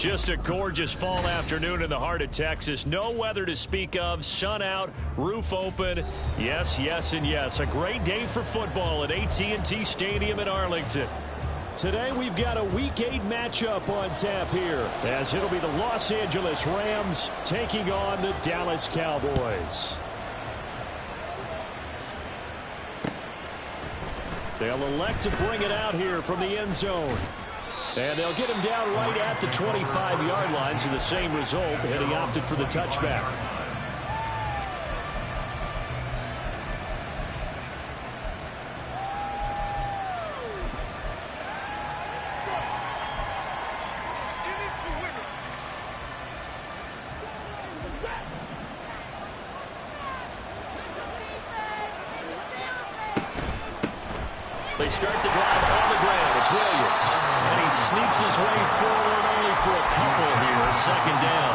Just a gorgeous fall afternoon in the heart of Texas. No weather to speak of. Sun out, roof open. Yes, yes, and yes. A great day for football at AT&T Stadium in Arlington. Today we've got a Week 8 matchup on tap here, as it'll be the Los Angeles Rams taking on the Dallas Cowboys. They'll elect to bring it out here from the end zone. And they'll get him down right at the 25-yard line, so the same result, and he opted for the touchback. They start the drive on the ground. It's Williams. And he sneaks his way forward only for a couple here. Second down.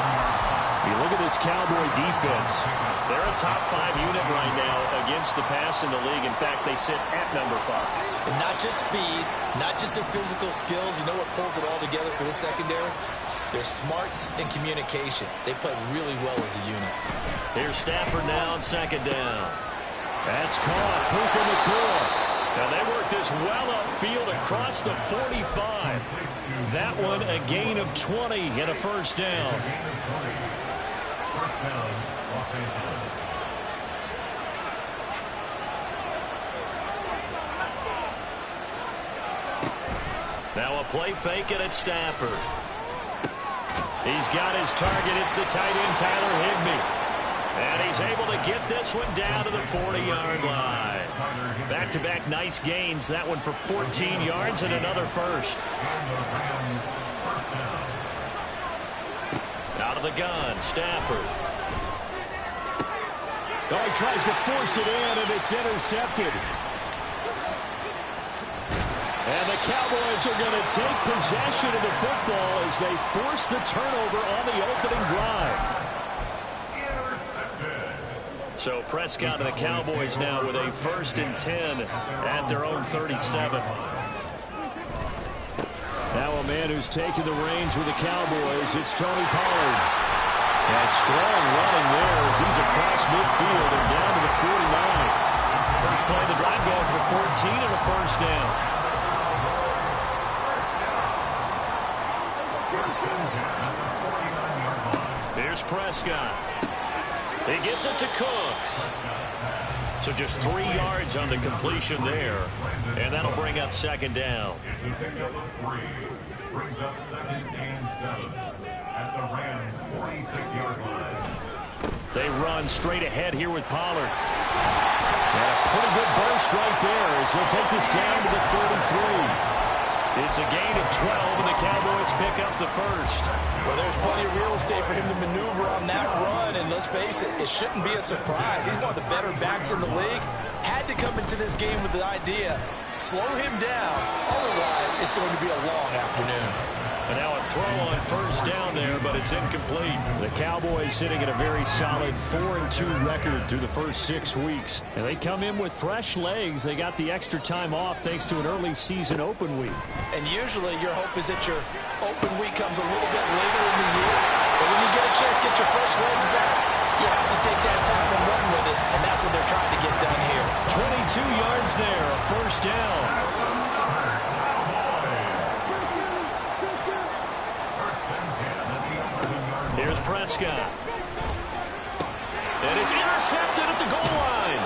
You look at this Cowboy defense. They're a top 5 unit right now against the pass in the league. In fact, they sit at number 5. And not just speed, not just their physical skills. You know what pulls it all together for this secondary? Their smarts and communication. They play really well as a unit. Here's Stafford now on second down. That's caught. Puka Nacua. Now they work this well upfield across the 45. That one a gain of 20 and a first down. Now a play fake and it's Stafford. He's got his target. It's the tight end Tyler Higbee. And he's able to get this one down to the 40-yard line. Back-to-back nice gains. That one for 14 yards and another first. Out of the gun, Stafford. Oh, he tries to force it in, and it's intercepted. And the Cowboys are going to take possession of the football as they force the turnover on the opening drive. So Prescott and the Cowboys now with a 1st and 10 at their own 37. Now a man who's taken the reins with the Cowboys, it's Tony Pollard. And strong running there as he's across midfield and down to the 49. First play of the drive going for 14 and a first down. Here's Prescott. He gets it to Cooks. So just 3 yards on the completion there. And that'll bring up second down. It's a pickup of 3. Brings up 2nd and 7 at the Rams' 46-yard line. They run straight ahead here with Pollard. And a pretty good burst right there as he'll take this down to the 33. It's a gain of 12, and the Cowboys pick up the first. Well, there's plenty of real estate for him to maneuver on that run, and let's face it, it shouldn't be a surprise. He's one of the better backs in the league. Had to come into this game with the idea, slow him down, otherwise it's going to be a long afternoon. And now a throw on first down there, but it's incomplete. The Cowboys sitting at a very solid 4-2 record through the first 6 weeks. And they come in with fresh legs. They got the extra time off thanks to an early season open week. And usually your hope is that your open week comes a little bit later in the year. But when you get a chance to get your fresh legs back, you have to take that time and run with it. And that's what they're trying to get done here. 22 yards there, a first down. Here's Prescott. And it's intercepted at the goal line.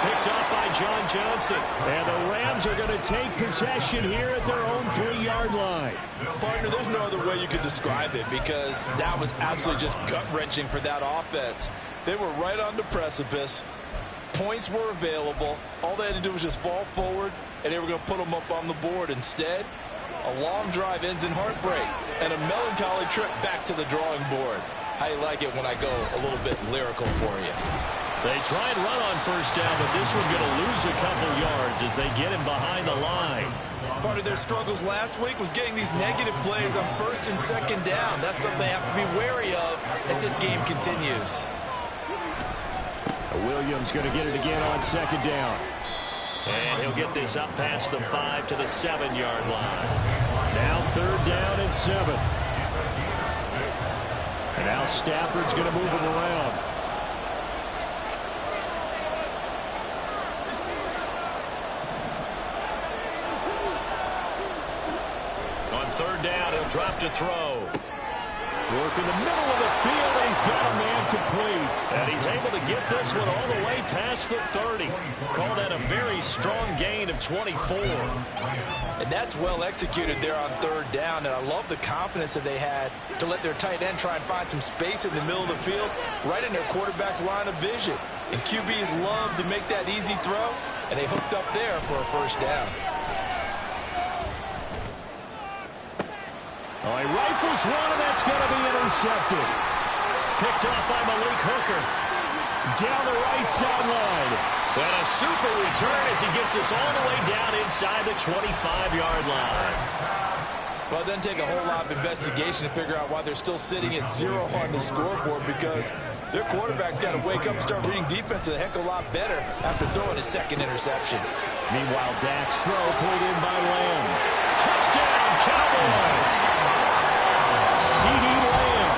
Picked up by John Johnson. And the Rams are going to take possession here at their own 3-yard line. Partner, there's no other way you could describe it because that was absolutely just gut-wrenching for that offense. They were right on the precipice. Points were available. All they had to do was just fall forward, and they were going to put them up on the board. Instead, a long drive ends in heartbreak and a melancholy trip back to the drawing board. How you like it when I go a little bit lyrical for you? They try and run on first down, but this one's going to lose a couple yards as they get him behind the line. Part of their struggles last week was getting these negative plays on 1st and 2nd down. That's something they have to be wary of as this game continues. Williams going to get it again on 2nd down. And he'll get this up past the 5 to the 7-yard line. Now 3rd down and 7. And now Stafford's going to move him around. On third down, he'll drop to throw. Work in the middle of the field, and he's got a man complete. And he's able to get this one all the way past the 30. Call that a very strong gain of 24. And that's well executed there on third down. And I love the confidence that they had to let their tight end try and find some space in the middle of the field, right in their quarterback's line of vision. And QBs love to make that easy throw, and they hooked up there for a first down. Oh, he rifles one, and that's going to be intercepted. Picked off by Malik Hooker. Down the right sideline. And a super return as he gets us all the way down inside the 25-yard line. Well, it doesn't take a whole lot of investigation to figure out why they're still sitting at 0 on the scoreboard, because their quarterback's got to wake up and start reading defense a heck of a lot better after throwing his second interception. Meanwhile, Dak's throw pulled in by Lamb. Touchdown, Cowboys! C.D. Lamb,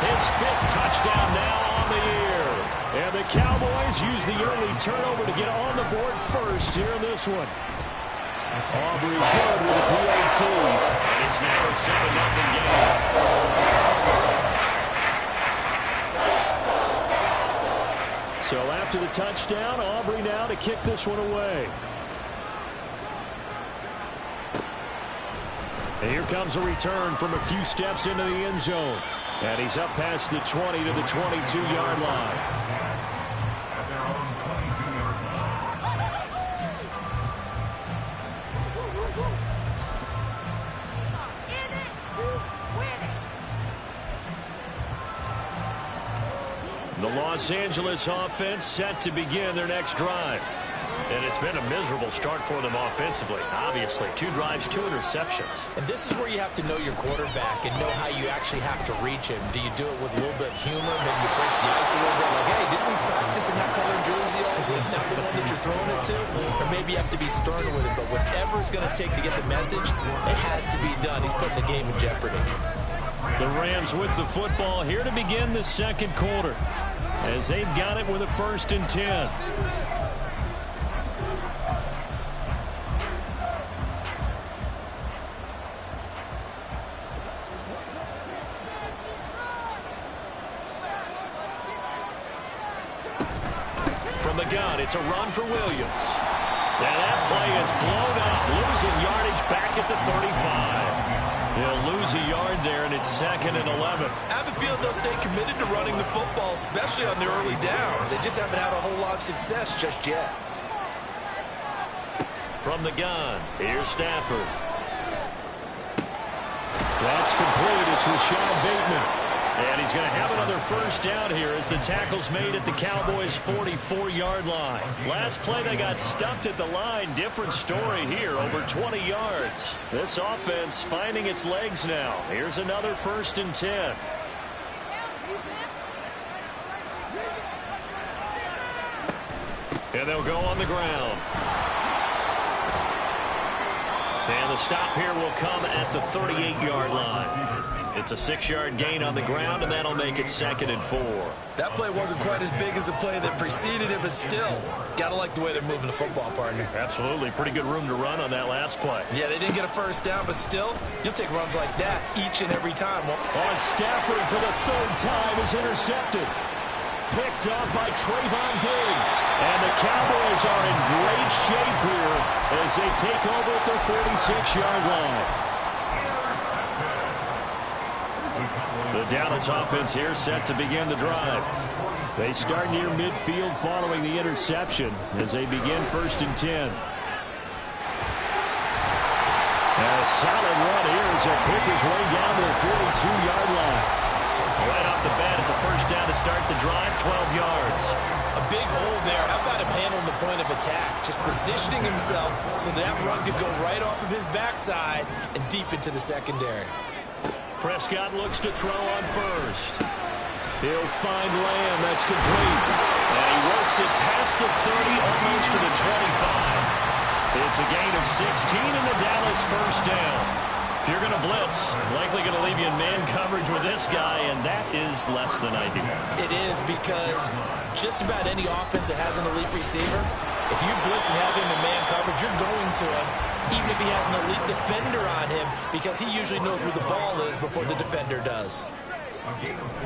his 5th touchdown now on the year. And the Cowboys use the early turnover to get on the board first here in this one. Aubrey good with a PAT. And it's now a 7-0 game. So after the touchdown, Aubrey now to kick this one away. And here comes a return from a few steps into the end zone. And he's up past the 20 to the 22-yard line. At their own 22-yard line. The Los Angeles offense set to begin their next drive. And it's been a miserable start for them offensively. Obviously, 2 drives, 2 interceptions. And this is where you have to know your quarterback and know how you actually have to reach him. Do you do it with a little bit of humor? Maybe you break the ice a little bit, like, hey, didn't we practice in that color jersey all week? Not the one that you're throwing it to? Or maybe you have to be stern with him. But whatever it's going to take to get the message, it has to be done. He's putting the game in jeopardy. The Rams with the football here to begin the second quarter, as they've got it with a 1st and 10. From the gun, it's a run for Williams. And that play is blown up, losing yardage back at the 35. They'll lose a yard there, and it's 2nd and 11. I have a feeling they'll stay committed to running the football, especially on their early downs. They just haven't had a whole lot of success just yet. From the gun, here's Stafford. That's complete. It's Rashad Bateman. And he's going to have another first down here as the tackle's made at the Cowboys' 44-yard line. Last play, they got stuffed at the line. Different story here, over 20 yards. This offense finding its legs now. Here's another 1st and 10. And they'll go on the ground. And the stop here will come at the 38-yard line. It's a 6-yard gain on the ground, and that'll make it 2nd and 4. That play wasn't quite as big as the play that preceded it, but still, gotta like the way they're moving the football, partner. Absolutely. Pretty good room to run on that last play. Yeah, they didn't get a first down, but still, you'll take runs like that each and every time. On Stafford for the 3rd time is intercepted. Picked up by Trayvon Diggs. And the Cowboys are in great shape here as they take over at their 46-yard line. The Dallas offense here set to begin the drive. They start near midfield following the interception as they begin 1st and 10. And a solid run here as they pick his way down to the 42-yard line. Right off the bat, it's a first down to start the drive, 12 yards. A big hole there. How about him handling the point of attack? Just positioning himself so that run could go right off of his backside and deep into the secondary. Prescott looks to throw on first. He'll find Lamb. That's complete. And he works it past the 30, almost to the 25. It's a gain of 16 and the Dallas first down. If you're going to blitz, likely going to leave you in man coverage with this guy, and that is less than ideal. It is, because just about any offense that has an elite receiver, if you blitz and have him in man coverage, you're going to him, even if he has an elite defender on him, because he usually knows where the ball is before the defender does.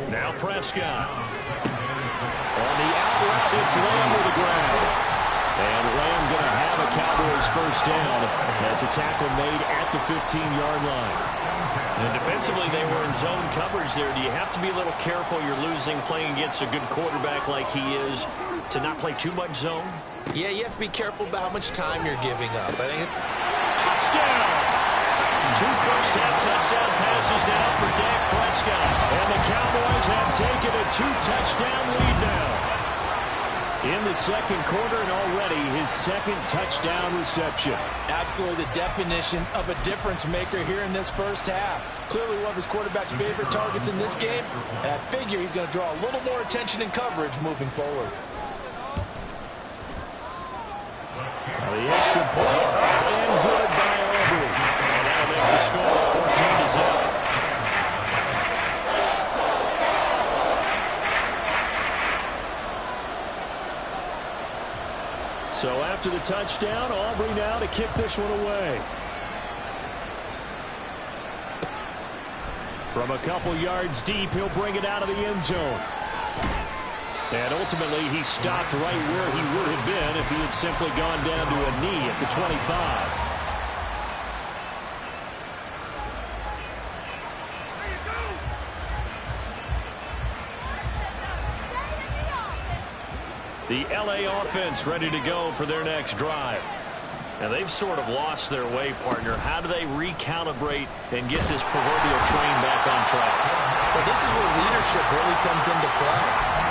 Now Prescott. On the out route, it's Lamb to the ground. And Lamb going to have a Cowboys first down as a tackle made at the 15-yard line. And defensively, they were in zone coverage there. Do you have to be a little careful? You're losing playing against a good quarterback like he is to not play too much zone? Yeah, you have to be careful about how much time you're giving up. I think it's touchdown. 2 first-half touchdown passes now for Dak Prescott. And the Cowboys have taken a 2-touchdown lead now in the second quarter, and already his second touchdown reception. Absolutely the definition of a difference maker here in this first half. Clearly one of his quarterback's favorite targets in this game, and I figure he's going to draw a little more attention and coverage moving forward. The extra point up and good by Aubrey. And that'll make the score 14-0. So after the touchdown, Aubrey now to kick this one away. From a couple yards deep, he'll bring it out of the end zone. And ultimately, he stopped right where he would have been if he had simply gone down to a knee at the 25. The LA offense ready to go for their next drive. Now, they've sort of lost their way, partner. How do they recalibrate and get this proverbial train back on track? Well, this is where leadership really comes into play.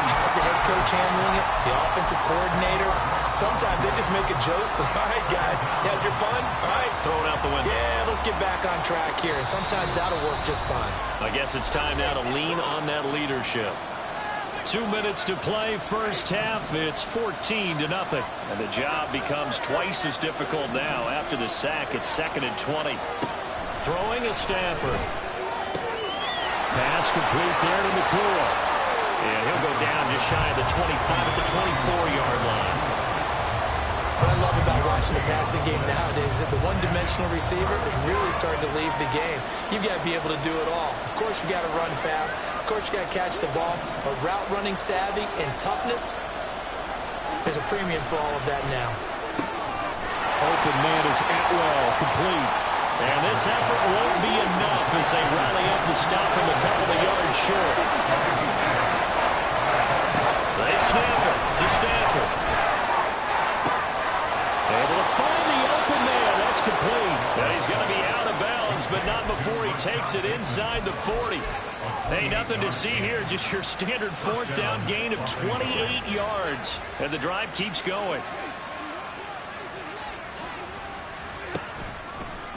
As the head coach handling it, the offensive coordinator, sometimes they just make a joke. All right, guys, you had your fun? All right. Throw it out the window. Yeah, let's get back on track here. And sometimes that'll work just fine. I guess it's time now to lean on that leadership. 2 minutes to play, first half. It's 14-0. And the job becomes twice as difficult now. After the sack, it's 2nd and 20. Throwing is Stafford. Pass complete there to McCool. And he'll go down just shy of the 25 at the 24-yard line. What I love about watching the passing game nowadays is that the one-dimensional receiver is really starting to leave the game. You've got to be able to do it all. Of course, you've got to run fast. Of course, you've got to catch the ball. But route running savvy and toughness, there's a premium for all of that now. Open man is Atwell, complete. And this effort won't be enough as they rally up to stop him a couple of yards short. They snap it to Stafford. Able to find the open man. That's complete. And he's going to be out of bounds, but not before he takes it inside the 40. Hey, nothing to see here. Just your standard 4th down gain of 28 yards. And the drive keeps going.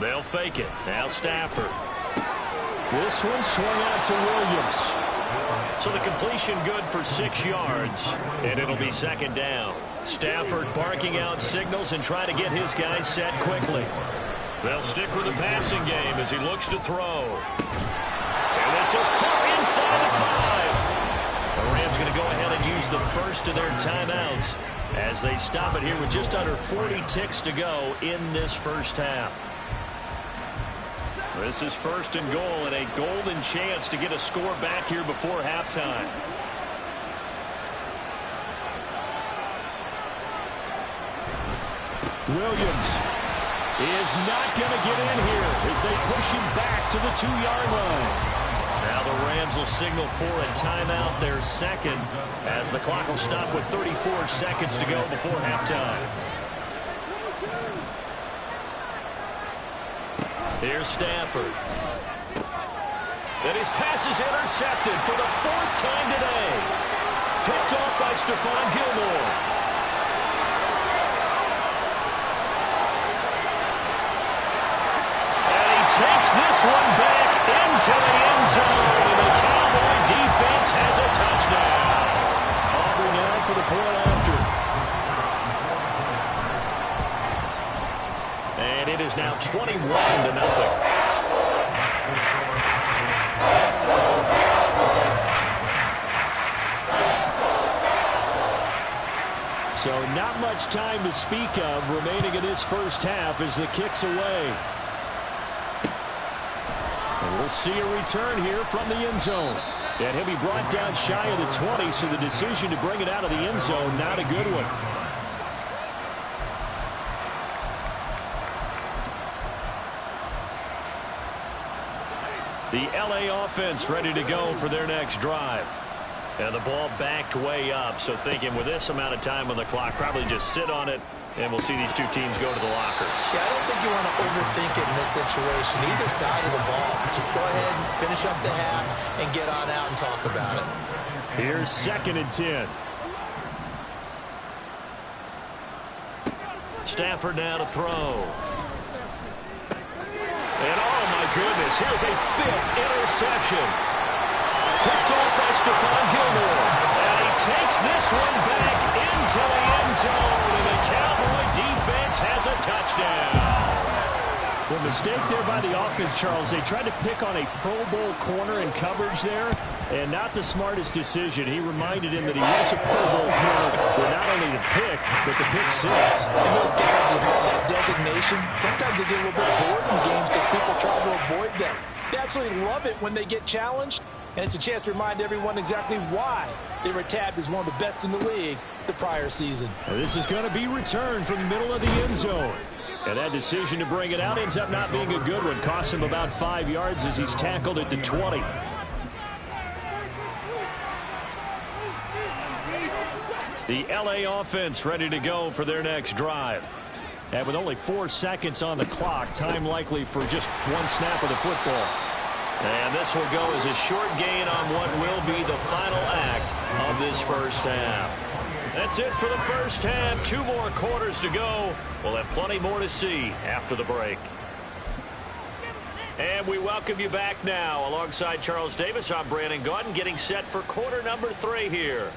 They'll fake it. Now Stafford. This one swung out to Williams. So the completion good for 6 yards. And it'll be 2nd down. Stafford barking out signals and try to get his guys set quickly. They'll stick with the passing game as he looks to throw. And this is caught inside the 5. The Rams going to go ahead and use the first of their timeouts as they stop it here with just under 40 ticks to go in this first half. This is 1st and goal and a golden chance to get a score back here before halftime. Williams is not going to get in here as they push him back to the 2-yard line. Now the Rams will signal for a timeout, their 2nd, as the clock will stop with 34 seconds to go before halftime. Here's Stafford. And his pass is intercepted for the 4th time today. Picked off by Stephon Gilmore. Takes this one back into the end zone, and the Cowboy defense has a touchdown. Aubrey now for the point after. And it is now 21-0. So not much time to speak of remaining in this first half as the kick's away. And we'll see a return here from the end zone. And he'll be brought down shy of the 20, so the decision to bring it out of the end zone, not a good one. The LA offense ready to go for their next drive. And the ball backed way up, so thinking with this amount of time on the clock, probably just sit on it, and we'll see these two teams go to the lockers. Yeah, I don't think you want to overthink it in this situation, either side of the ball. Just go ahead and finish up the half and get on out and talk about it. Here's 2nd and 10. Stafford now to throw. And oh my goodness, here's a 5th interception. Picked off by Stephon Gilmore. And he takes this one back into the end zone. And the Cowboy defense has a touchdown. Well, mistake there by the offense, Charles. They tried to pick on a Pro Bowl corner in coverage there, and not the smartest decision. He reminded him that he was a Pro Bowl corner with not only the pick, but the pick six. And those guys with that designation, sometimes they get a little bit bored in games because people try to avoid them. They absolutely love it when they get challenged, and it's a chance to remind everyone exactly why they were tabbed as one of the best in the league the prior season. Now this is going to be returned from the middle of the end zone. And that decision to bring it out ends up not being a good one. Costs him about 5 yards as he's tackled at the 20. The LA offense ready to go for their next drive. And with only 4 seconds on the clock, time likely for just one snap of the football. And this will go as a short gain on what will be the final act of this first half. That's it for the first half. 2 more quarters to go. We'll have plenty more to see after the break. And we welcome you back now. Alongside Charles Davis, I'm Brandon Gaudin, getting set for quarter number 3 here.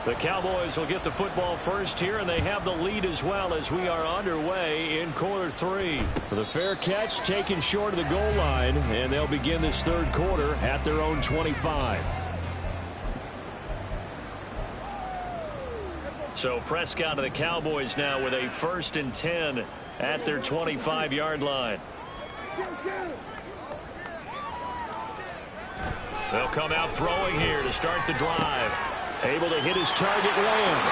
The Cowboys will get the football first here, and they have the lead as well as we are underway in quarter 3. The fair catch taken short of the goal line, and they'll begin this third quarter at their own 25. So Prescott of the Cowboys now with a 1st and 10 at their 25-yard line. They'll come out throwing here to start the drive. Able to hit his target, Lamb.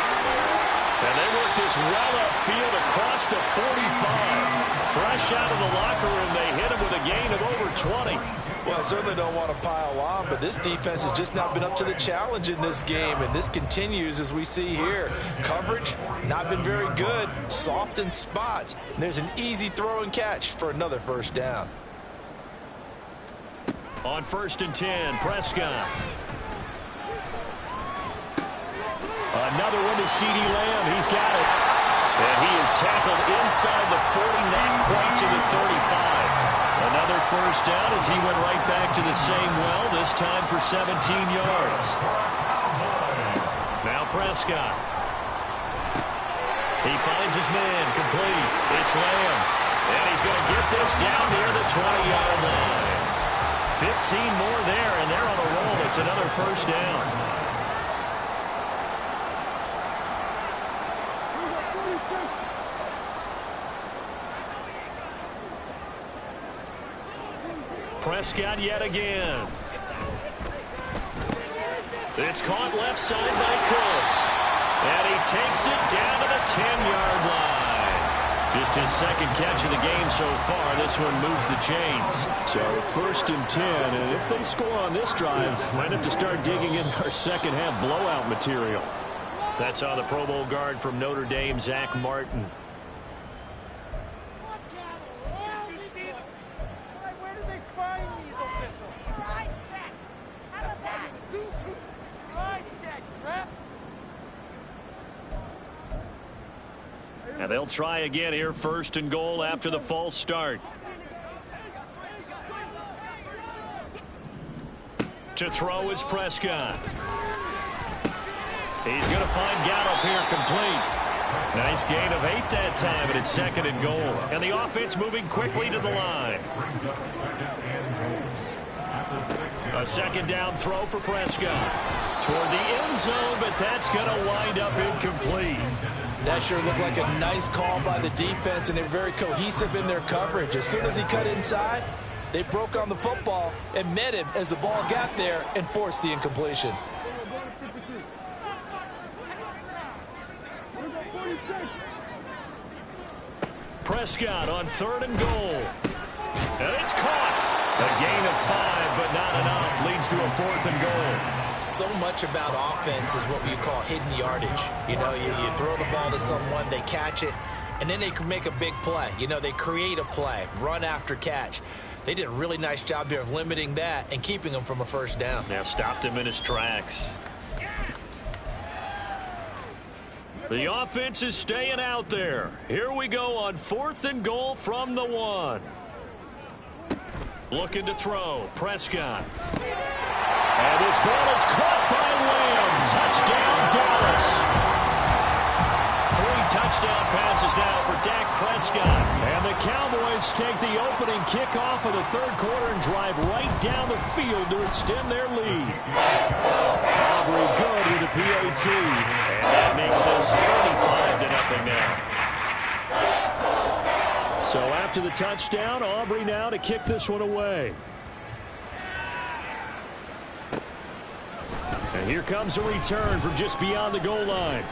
And they work this well upfield across the 45. Fresh out of the locker room, they hit him with a gain of over 20. Well, I certainly don't want to pile on, but this defense has just not been up to the challenge in this game, and this continues as we see here. Coverage, not been very good, soft in spots. And there's an easy throw and catch for another first down. On 1st and 10, Prescott. Another one to C.D. Lamb. He's got it. And he is tackled inside the 40, not quite to the 35. Another first down as he went right back to the same well, this time for 17 yards. Now Prescott. He finds his man, complete. It's Lamb. And he's going to get this down near the 20-yard line. 15 more there, and they're on a roll. It's another first down. Prescott yet again. It's caught left side by Cooks. And he takes it down to the 10-yard line. Just his 2nd catch of the game so far. This one moves the chains. So 1st and 10. And if they score on this drive, might have to start digging in our second half blowout material. That's on the Pro Bowl guard from Notre Dame, Zach Martin. And they'll try again here, 1st and goal after the false start. To throw is Prescott. He's going to find Gallup here complete. Nice gain of 8 that time, and it's 2nd and goal. And the offense moving quickly to the line. A 2nd down throw for Prescott. Toward the end zone, but that's going to wind up incomplete. That sure looked like a nice call by the defense, and they're very cohesive in their coverage. As soon as he cut inside, they broke on the football and met him as the ball got there and forced the incompletion. Prescott on 3rd and goal. And it's caught. A gain of 5, but not enough. Leads to a 4th and goal. So much about offense is what we call hidden yardage. You know, you throw the ball to someone, they catch it, and then they can make a big play. You know, they create a play, run after catch. They did a really nice job there of limiting that and keeping him from a 1st down. Now stopped him in his tracks. The offense is staying out there. Here we go on 4th and goal from the 1. Looking to throw. Prescott. And this ball is caught by Lamb. Touchdown, Dallas. 3 touchdown passes now for Dak Prescott. And the Cowboys take the opening kickoff of the 3rd quarter and drive right down the field to extend their lead. Aubrey good with the PAT. And that makes us 35-0 now. So after the touchdown, Aubrey now to kick this one away. And here comes a return from just beyond the goal line.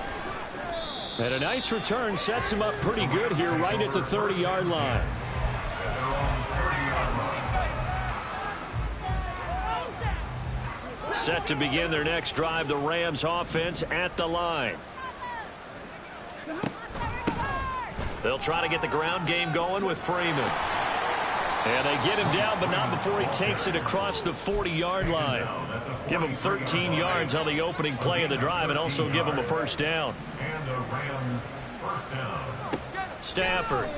And a nice return sets him up pretty good here right at the 30-yard line. Set to begin their next drive, the Rams offense at the line. They'll try to get the ground game going with Freeman. And they get him down, but not before he takes it across the 40-yard line. Give him 13 yards on the opening play of the drive and also give him a 1st down. And the Rams first down. Stafford.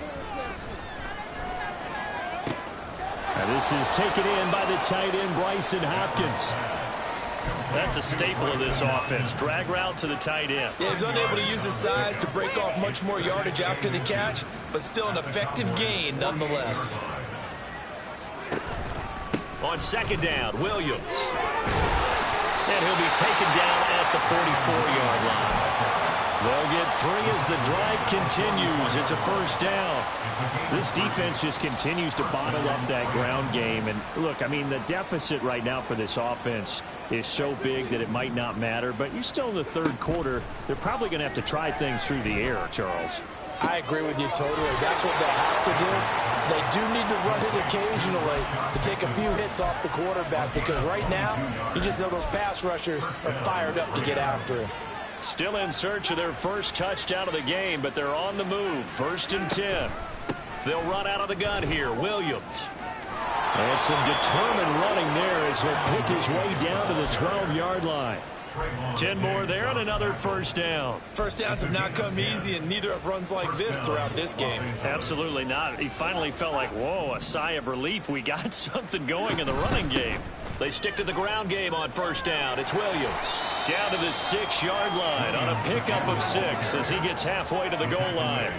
And this is taken in by the tight end, Bryson Hopkins. That's a staple of this offense. Drag route to the tight end. Yeah, he's unable to use his size to break off much more yardage after the catch, but still an effective gain nonetheless. On 2nd down, Williams. And he'll be taken down at the 44-yard line. They'll get 3 as the drive continues. It's a 1st down. This defense just continues to bottle up that ground game. And look, I mean, the deficit right now for this offense is so big that it might not matter. But you're still in the 3rd quarter. They're probably going to have to try things through the air, Charles. I agree with you totally. That's what they'll have to do. They do need to run it occasionally to take a few hits off the quarterback, because right now, you just know those pass rushers are fired up to get after him. Still in search of their 1st touchdown of the game, but they're on the move. 1st and 10. They'll run out of the gun here. Williams. And some determined running there as he'll pick his way down to the 12-yard line. 10 more there and another 1st down. 1st downs have not come easy, and neither have runs like this throughout this game. Absolutely not. He finally felt like, whoa, a sigh of relief. We got something going in the running game. They stick to the ground game on 1st down. It's Williams. Down to the 6-yard line on a pickup of 6 as he gets halfway to the goal line.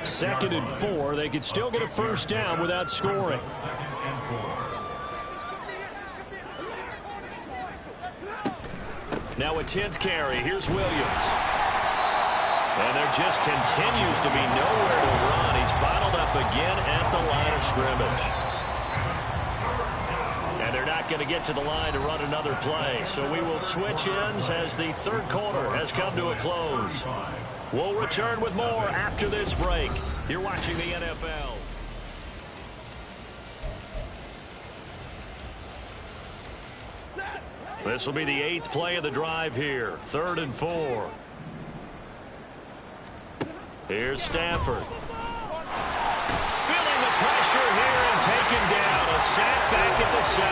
2nd and 4. They could still get a 1st down without scoring. Now a 10th carry. Here's Williams. And there just continues to be nowhere to run. He's bottled up again at the line of scrimmage. And they're not going to get to the line to run another play. So we will switch ends as the 3rd quarter has come to a close. We'll return with more after this break. You're watching the NFL. This will be the 8th play of the drive here. 3rd and 4. Here's Stafford. Feeling the pressure here and taken down. A sack back at the 7.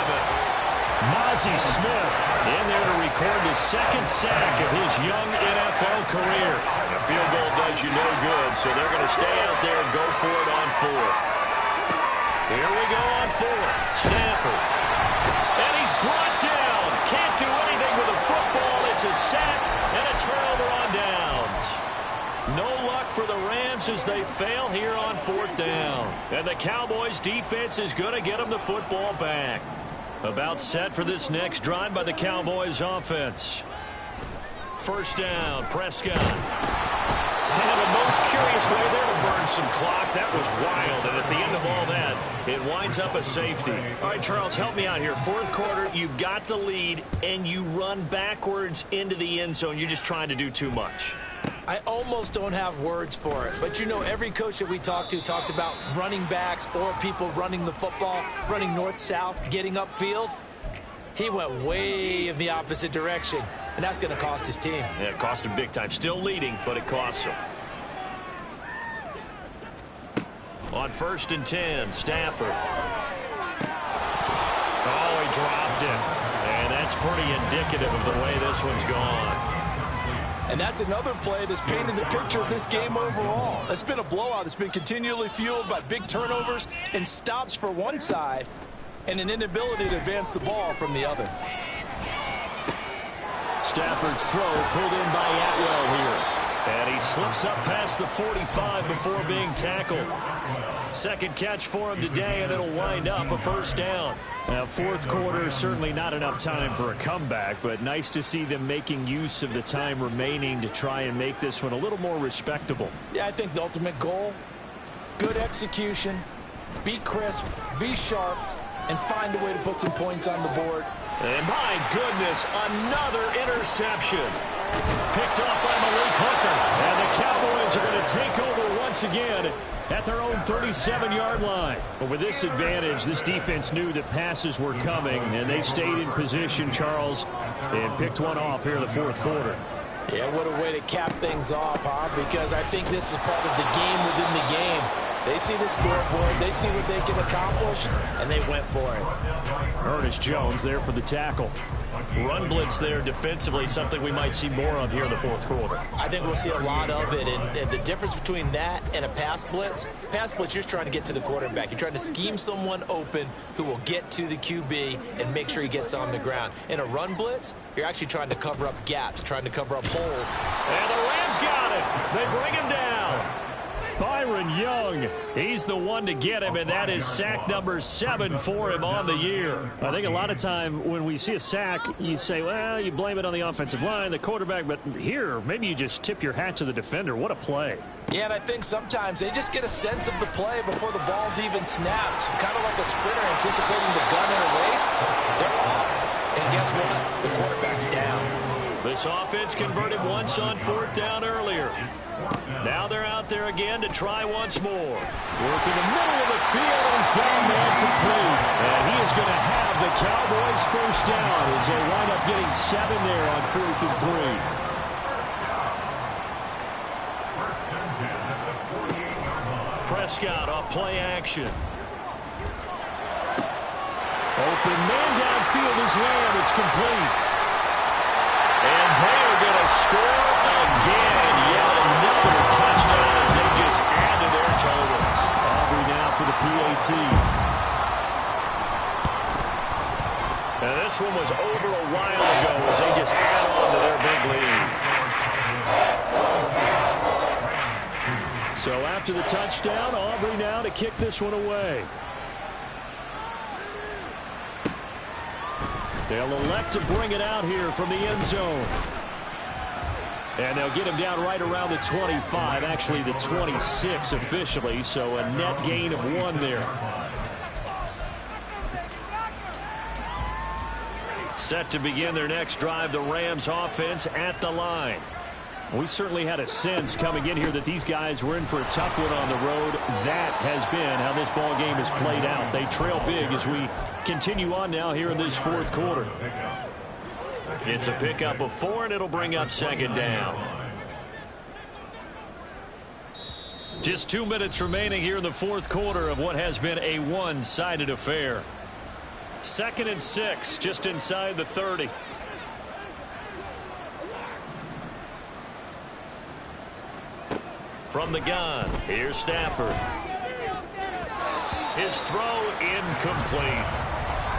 Mozzie Smith in there to record the 2nd sack of his young NFL career. A field goal does you no good, so they're going to stay out there and go for it on 4th. Here we go on 4th. Stafford. And he's brought down. moves as they fail here on 4th down. And the Cowboys defense is going to get them the football back. About set for this next drive by the Cowboys offense. 1st down, Prescott. And the most curious way there to burn some clock. That was wild. And at the end of all that, it winds up a safety. All right, Charles, help me out here. 4th quarter, you've got the lead, and you run backwards into the end zone. You're just trying to do too much. I almost don't have words for it. But, you know, every coach that we talk to talks about running backs or people running the football, running north-south, getting upfield. He went way in the opposite direction. And that's going to cost his team. Yeah, it cost him big time. Still leading, but it costs him. On 1st and 10, Stafford. Oh, he dropped it. And that's pretty indicative of the way this one's gone. And that's another play that's painted the picture of this game overall. It's been a blowout. It's been continually fueled by big turnovers and stops for one side and an inability to advance the ball from the other. Stafford's throw pulled in by Atwell here. And he slips up past the 45 before being tackled. 2nd catch for him today, and it'll wind up a 1st down. Now, 4th quarter, certainly not enough time for a comeback, but nice to see them making use of the time remaining to try and make this one a little more respectable. Yeah, I think the ultimate goal, good execution, be crisp, be sharp, and find a way to put some points on the board. And my goodness, another interception. Picked off by Malik Hooker. And the Cowboys are going to take over once again at their own 37-yard line. But with this advantage, this defense knew that passes were coming, and they stayed in position, Charles, and picked one off here in the 4th quarter. Yeah, what a way to cap things off, huh? Because I think this is part of the game within the game. They see the scoreboard, they see what they can accomplish, and they went for it. Ernest Jones there for the tackle. Run blitz there defensively, something we might see more of here in the 4th quarter. I think we'll see a lot of it, and the difference between that and a pass blitz, you're just trying to get to the quarterback. You're trying to scheme someone open who will get to the QB and make sure he gets on the ground. In a run blitz, you're actually trying to cover up gaps, trying to cover up holes. And the Rams got it. They bring him down. Byron Young, he's the one to get him, and that is sack number 7 for him on the year. I think a lot of time when we see a sack, you say, well, you blame it on the offensive line, the quarterback, but here, maybe you just tip your hat to the defender. What a play. Yeah, and I think sometimes they just get a sense of the play before the ball's even snapped. Kind of like a sprinter anticipating the gun in a race. They're off. And guess what? The quarterback's down. This offense converted once on 4th down earlier. Now they're out there again to try once more. Working the middle of the field, and he's got a man complete. And he is going to have the Cowboys 1st down as they wind up getting 7 there on 4th and 3. Prescott off play action. Open man downfield is Lamb. It's complete. And they're going to score again. Yet another touchdown as they just add to their totals. Aubrey now for the PAT. And this one was over a while ago as they just add on to their big lead. So after the touchdown, Aubrey now to kick this one away. They'll elect to bring it out here from the end zone. And they'll get him down right around the 25, actually the 26 officially, so a net gain of 1 there. Set to begin their next drive, the Rams offense at the line. We certainly had a sense coming in here that these guys were in for a tough one on the road. That has been how this ball game has played out. They trail big as we continue on now here in this 4th quarter. It's a pickup of 4, and it'll bring up 2nd down. Just 2 minutes remaining here in the 4th quarter of what has been a one-sided affair. 2nd and 6, just inside the 30. From the gun, here's Stafford. His throw incomplete.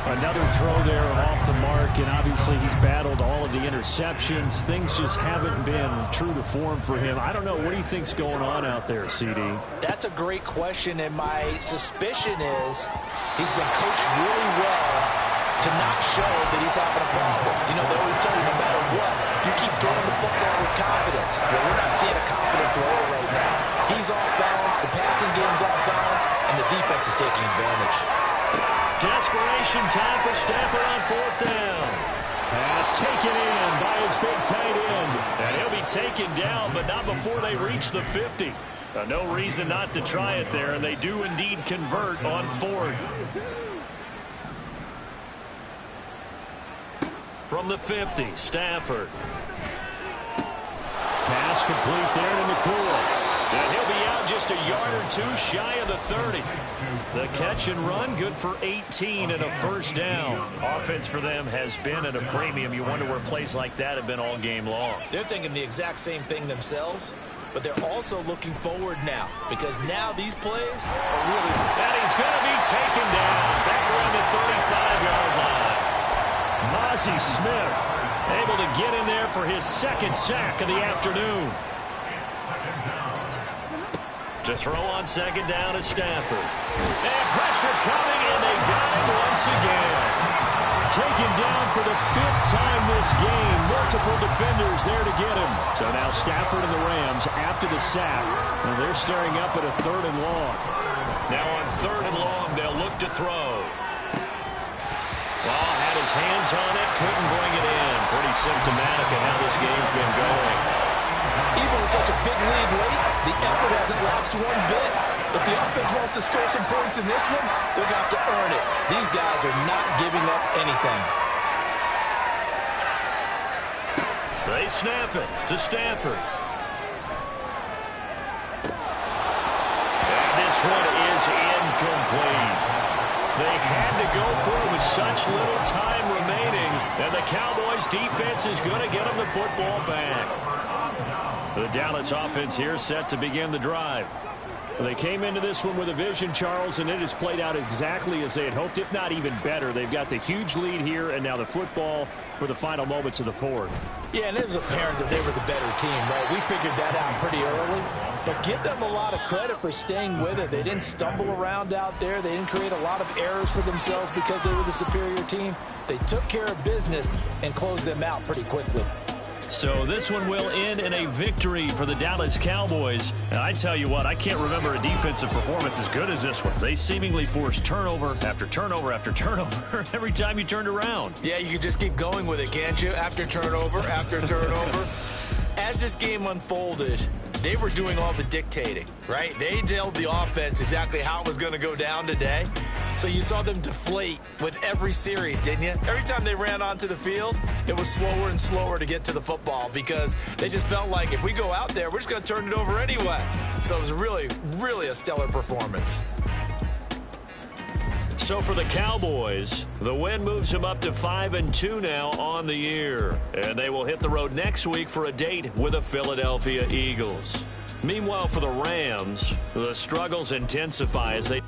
Another throw there off the mark, and obviously he's battled all of the interceptions. Things just haven't been true to form for him. I don't know. What do you think's going on out there, CD? That's a great question, and my suspicion is he's been coached really well to not show that he's having a problem. You know, they always tell you no matter what, you keep throwing the football with confidence. Well, we're not seeing a confident thrower right now. He's off balance, the passing game's off balance, and the defense is taking advantage. Desperation time for Stafford on 4th down. Pass taken in by his big tight end. And he'll be taken down, but not before they reach the 50. No reason not to try it there, and they do indeed convert on 4th. From the 50, Stafford. Pass complete there to McCool. And he'll be out just a yard or two shy of the 30. The catch and run, good for 18 and a first down. Offense for them has been at a premium. You wonder where plays like that have been all game long. They're thinking the exact same thing themselves, but they're also looking forward now, because now these plays are really... And he's going to be taken down back around the 35-yard line. Mozzie Smith able to get in there for his second sack of the afternoon. To throw on 2nd down is Stafford. And pressure coming, and they got him once again. Taken down for the 5th time this game. Multiple defenders there to get him. So now Stafford and the Rams, after the sack, well, they're staring up at a 3rd and long. Now on 3rd and long, they'll look to throw. Well, had his hands on it, couldn't bring it in. Pretty symptomatic of how this game's been going. Even with such a big lead late, the effort hasn't lapsed one bit. If the offense wants to score some points in this one, they're going to have to earn it. These guys are not giving up anything. They snap it to Stafford. And this one is incomplete. They had to go for it with such little time remaining, and the Cowboys' defense is going to get them the football back. The Dallas offense here set to begin the drive. They came into this one with a vision, Charles, and it has played out exactly as they had hoped, if not even better. They've got the huge lead here, and now the football for the final moments of the 4th. Yeah, and it was apparent that they were the better team, right? We figured that out pretty early. But give them a lot of credit for staying with it. They didn't stumble around out there. They didn't create a lot of errors for themselves because they were the superior team. They took care of business and closed them out pretty quickly. So this one will end in a victory for the Dallas Cowboys. And I tell you what, I can't remember a defensive performance as good as this one. They seemingly forced turnover after turnover after turnover every time you turned around. Yeah, you can just keep going with it, can't you? After turnover, after turnover. As this game unfolded, they were doing all the dictating, right? They told the offense exactly how it was going to go down today. So you saw them deflate with every series, didn't you? Every time they ran onto the field, it was slower and slower to get to the football because they just felt like if we go out there, we're just going to turn it over anyway. So it was really, really a stellar performance. So for the Cowboys, the win moves them up to 5-2 now on the year. And they will hit the road next week for a date with the Philadelphia Eagles. Meanwhile, for the Rams, the struggles intensify as they